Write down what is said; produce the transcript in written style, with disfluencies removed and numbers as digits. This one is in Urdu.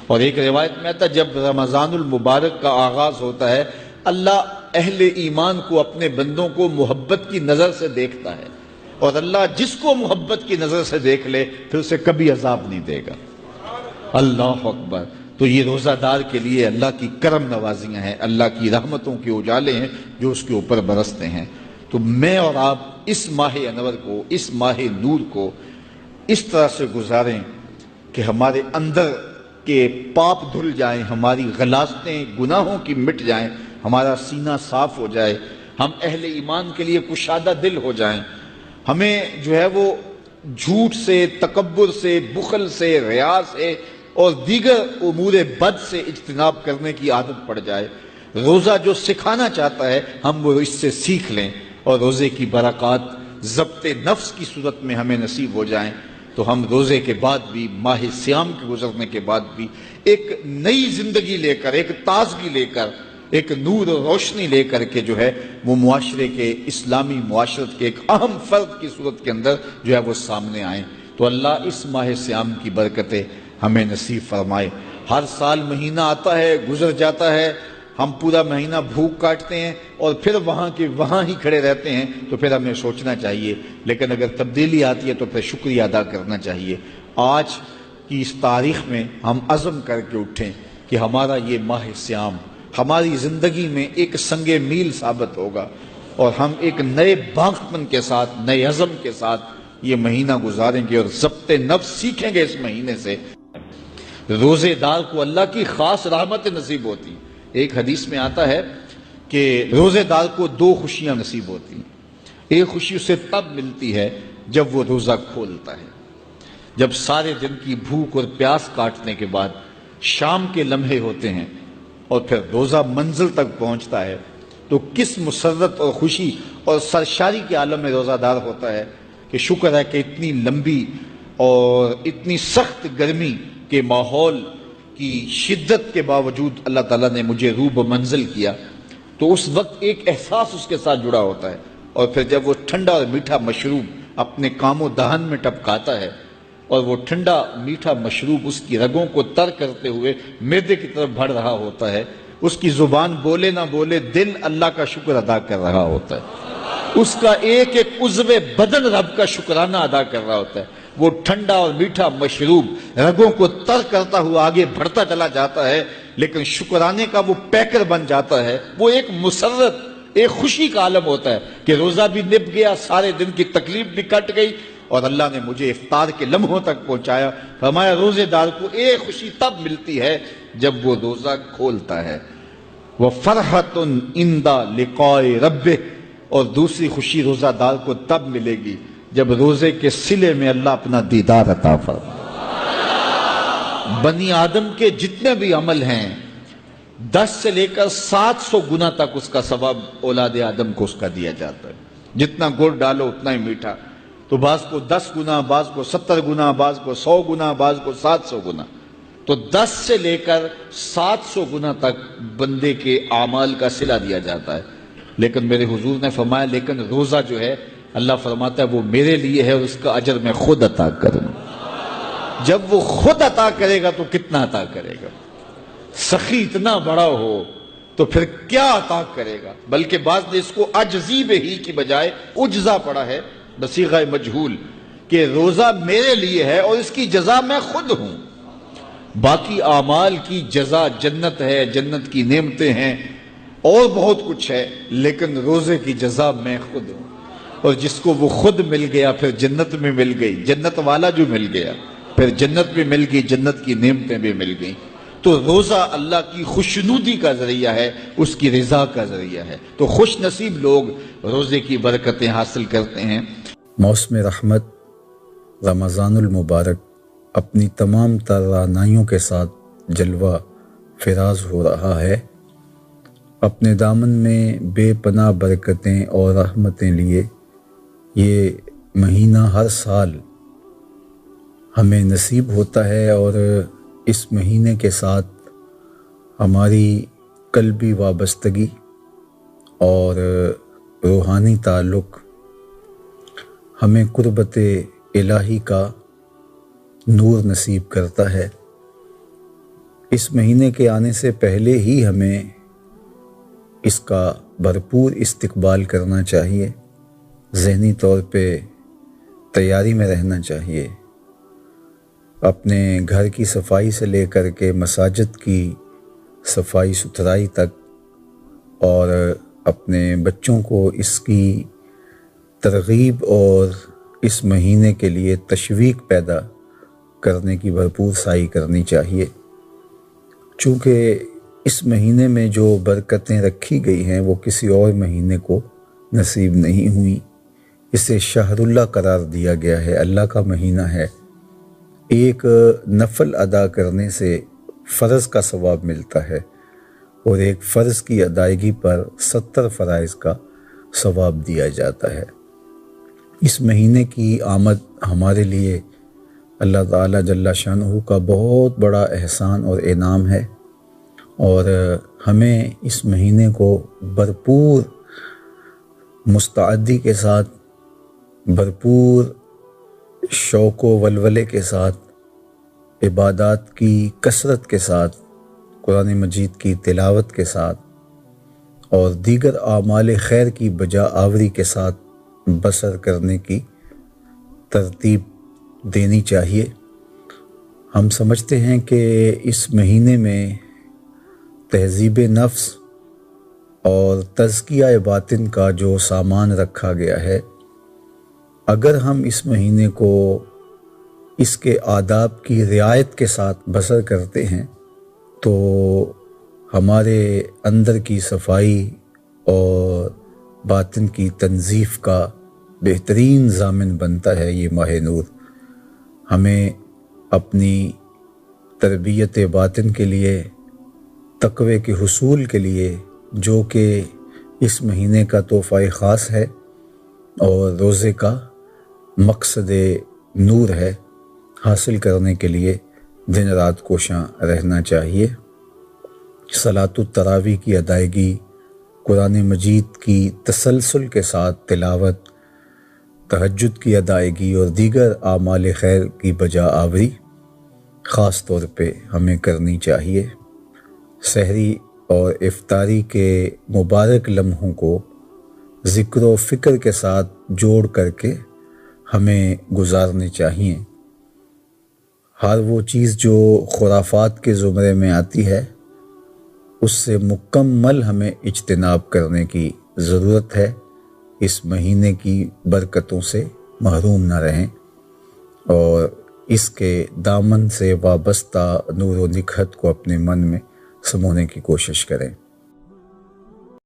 اور ایک روایت میں آتا ہے جب رمضان المبارک کا آغاز ہوتا ہے اللہ اہل ایمان کو اپنے بندوں کو محبت کی نظر سے دیکھتا ہے، اور اللہ جس کو محبت کی نظر سے دیکھ لے پھر اسے کبھی عذاب نہیں دے گا۔ اللہ اکبر۔ تو یہ روزہ دار کے لیے اللہ کی کرم نوازیاں ہیں، اللہ کی رحمتوں کے اجالے ہیں جو اس کے اوپر برستے ہیں۔ تو میں اور آپ اس ماہ انور کو، اس ماہ نور کو اس طرح سے گزاریں کہ ہمارے اندر کے پاپ دھل جائیں، ہماری غلاظتیں گناہوں کی مٹ جائیں، ہمارا سینہ صاف ہو جائے، ہم اہل ایمان کے لیے کشادہ دل ہو جائیں، ہمیں جو ہے وہ جھوٹ سے، تکبر سے، بخل سے، ریا سے اور دیگر امور بد سے اجتناب کرنے کی عادت پڑ جائے۔ روزہ جو سکھانا چاہتا ہے ہم وہ اس سے سیکھ لیں، اور روزے کی برکات ضبط نفس کی صورت میں ہمیں نصیب ہو جائیں، تو ہم روزے کے بعد بھی، ماہ صیام کے گزرنے کے بعد بھی ایک نئی زندگی لے کر، ایک تازگی لے کر، ایک نور و روشنی لے کر کے جو ہے وہ معاشرے کے، اسلامی معاشرت کے ایک اہم فرد کی صورت کے اندر جو ہے وہ سامنے آئیں۔ تو اللہ اس ماہ صیام کی برکتیں ہمیں نصیب فرمائے۔ ہر سال مہینہ آتا ہے، گزر جاتا ہے، ہم پورا مہینہ بھوک کاٹتے ہیں اور پھر وہاں کے وہاں ہی کھڑے رہتے ہیں، تو پھر ہمیں سوچنا چاہیے، لیکن اگر تبدیلی آتی ہے تو پھر شکریہ ادا کرنا چاہیے۔ آج کی اس تاریخ میں ہم عزم کر کے اٹھیں کہ ہمارا یہ ماہ صیام ہماری زندگی میں ایک سنگ میل ثابت ہوگا، اور ہم ایک نئے باغپن کے ساتھ، نئے عزم کے ساتھ یہ مہینہ گزاریں گے اور ضبط نفس سیکھیں گے اس مہینے سے۔ روزے دار کو اللہ کی خاص رحمت نصیب ہوتی۔ ایک حدیث میں آتا ہے کہ روزے دار کو دو خوشیاں نصیب ہوتی ہیں۔ ایک خوشی اسے تب ملتی ہے جب وہ روزہ کھولتا ہے، جب سارے دن کی بھوک اور پیاس کاٹنے کے بعد شام کے لمحے ہوتے ہیں اور پھر روزہ منزل تک پہنچتا ہے، تو کس مسرت اور خوشی اور سرشاری کے عالم میں روزہ دار ہوتا ہے کہ شکر ہے کہ اتنی لمبی اور اتنی سخت گرمی کے ماحول کی شدت کے باوجود اللہ تعالیٰ نے مجھے روب منزل کیا۔ تو اس وقت ایک احساس اس کے ساتھ جڑا ہوتا ہے، اور پھر جب وہ ٹھنڈا اور میٹھا مشروب اپنے کام و دہن میں ٹپکاتا ہے اور وہ ٹھنڈا میٹھا مشروب اس کی رگوں کو تر کرتے ہوئے معدے کی طرف بڑھ رہا ہوتا ہے، اس کی زبان بولے نہ بولے دل اللہ کا شکر ادا کر رہا ہوتا ہے، اس کا ایک ایک عضو بدن رب کا شکرانہ ادا کر رہا ہوتا ہے۔ وہ ٹھنڈا اور میٹھا مشروب رگوں کو تر کرتا ہوا آگے بڑھتا چلا جاتا ہے، لیکن شکرانے کا وہ پیکر بن جاتا ہے۔ وہ ایک مسرت، ایک خوشی کا عالم ہوتا ہے کہ روزہ بھی نب گیا، سارے دن کی تکلیف بھی کٹ گئی، اور اللہ نے مجھے افطار کے لمحوں تک پہنچایا۔ فرمایا روزے دار کو ایک خوشی تب ملتی ہے جب وہ روزہ کھولتا ہے، وَفَرْحَةٌ عِنْدَ لِقَاءِ رَبِّهِ، اور دوسری خوشی روزہ دار کو تب ملے گی جب روزے کے صلے میں اللہ اپنا دیدار عطا فرمائے۔ بنی آدم کے جتنے بھی عمل ہیں 10 سے لے کر 700 گنا تک اس کا ثواب اولاد آدم کو اس کا دیا جاتا ہے۔ جتنا گڑ ڈالو اتنا ہی میٹھا، تو بعض کو 10 گنا، بعض کو 70 گنا، بعض کو 100 گنا، بعض کو 700 گنا، تو 10 سے لے کر 700 گنا تک بندے کے اعمال کا صلہ دیا جاتا ہے۔ لیکن میرے حضور نے فرمایا لیکن روزہ جو ہے اللہ فرماتا ہے وہ میرے لیے ہے اور اس کا اجر میں خود عطا کروں۔ جب وہ خود عطا کرے گا تو کتنا عطا کرے گا؟ سخی اتنا بڑا ہو تو پھر کیا عطا کرے گا؟ بلکہ بعض نے اس کو عجزی بہی کی بجائے عجزہ پڑھا ہے بصیغہ مجہول، کہ روزہ میرے لیے ہے اور اس کی جزا میں خود ہوں۔ باقی اعمال کی جزا جنت ہے، جنت کی نعمتیں ہیں اور بہت کچھ ہے، لیکن روزے کی جزا میں خود ہوں۔ اور جس کو وہ خود مل گیا پھر جنت میں مل گئی، جنت والا جو مل گیا پھر جنت بھی مل گئی، جنت کی نعمتیں بھی مل گئیں۔ تو روزہ اللہ کی خوشنودی کا ذریعہ ہے، اس کی رضا کا ذریعہ ہے۔ تو خوش نصیب لوگ روزے کی برکتیں حاصل کرتے ہیں۔ موسم رحمت رمضان المبارک اپنی تمام توانائیوں کے ساتھ جلوہ فراز ہو رہا ہے۔ اپنے دامن میں بے پناہ برکتیں اور رحمتیں لیے یہ مہینہ ہر سال ہمیں نصیب ہوتا ہے، اور اس مہینے کے ساتھ ہماری قلبی وابستگی اور روحانی تعلق ہمیں قربت الہی کا نور نصیب کرتا ہے۔ اس مہینے کے آنے سے پہلے ہی ہمیں اس کا بھرپور استقبال کرنا چاہیے، ذہنی طور پہ تیاری میں رہنا چاہیے۔ اپنے گھر کی صفائی سے لے کر کے مساجد کی صفائی ستھرائی تک، اور اپنے بچوں کو اس کی ترغیب اور اس مہینے کے لیے تشویق پیدا کرنے کی بھرپور سعی کرنی چاہیے، چونکہ اس مہینے میں جو برکتیں رکھی گئی ہیں وہ کسی اور مہینے کو نصیب نہیں ہوئی۔ اسے شہر اللہ قرار دیا گیا ہے، اللہ کا مہینہ ہے۔ ایک نفل ادا کرنے سے فرض کا ثواب ملتا ہے، اور ایک فرض کی ادائیگی پر 70 فرائض کا ثواب دیا جاتا ہے۔ اس مہینے کی آمد ہمارے لیے اللہ تعالیٰ جل شانہ کا بہت بڑا احسان اور انعام ہے، اور ہمیں اس مہینے کو بھرپور مستعدی کے ساتھ، بھرپور شوق و ولولے کے ساتھ، عبادات کی کثرت کے ساتھ، قرآن مجید کی تلاوت کے ساتھ اور دیگر اعمال خیر کی بجا آوری کے ساتھ بسر کرنے کی ترتیب دینی چاہیے۔ ہم سمجھتے ہیں کہ اس مہینے میں تہذیب نفس اور تزکیہ باطن کا جو سامان رکھا گیا ہے، اگر ہم اس مہینے کو اس کے آداب کی رعایت کے ساتھ بسر کرتے ہیں تو ہمارے اندر کی صفائی اور باطن کی تنظیف کا بہترین ضامن بنتا ہے یہ ماہ نور۔ ہمیں اپنی تربیت باطن کے لیے، تقوی کے حصول کے لیے، جو کہ اس مہینے کا تحفہ خاص ہے اور روزے کا مقصد نور ہے، حاصل کرنے کے لیے دن رات کوشاں رہنا چاہیے۔ صلاۃ التراویح کی ادائیگی، قرآن مجید کی تسلسل کے ساتھ تلاوت، تہجد کی ادائیگی اور دیگر اعمال خیر کی بجا آوری خاص طور پہ ہمیں کرنی چاہیے۔ سحری اور افطاری کے مبارک لمحوں کو ذکر و فکر کے ساتھ جوڑ کر کے ہمیں گزارنے چاہیے۔ ہر وہ چیز جو خرافات کے زمرے میں آتی ہے اس سے مکمل ہمیں اجتناب کرنے کی ضرورت ہے، اس مہینے کی برکتوں سے محروم نہ رہیں اور اس کے دامن سے وابستہ نور و نکہت کو اپنے من میں سمونے کی کوشش کریں۔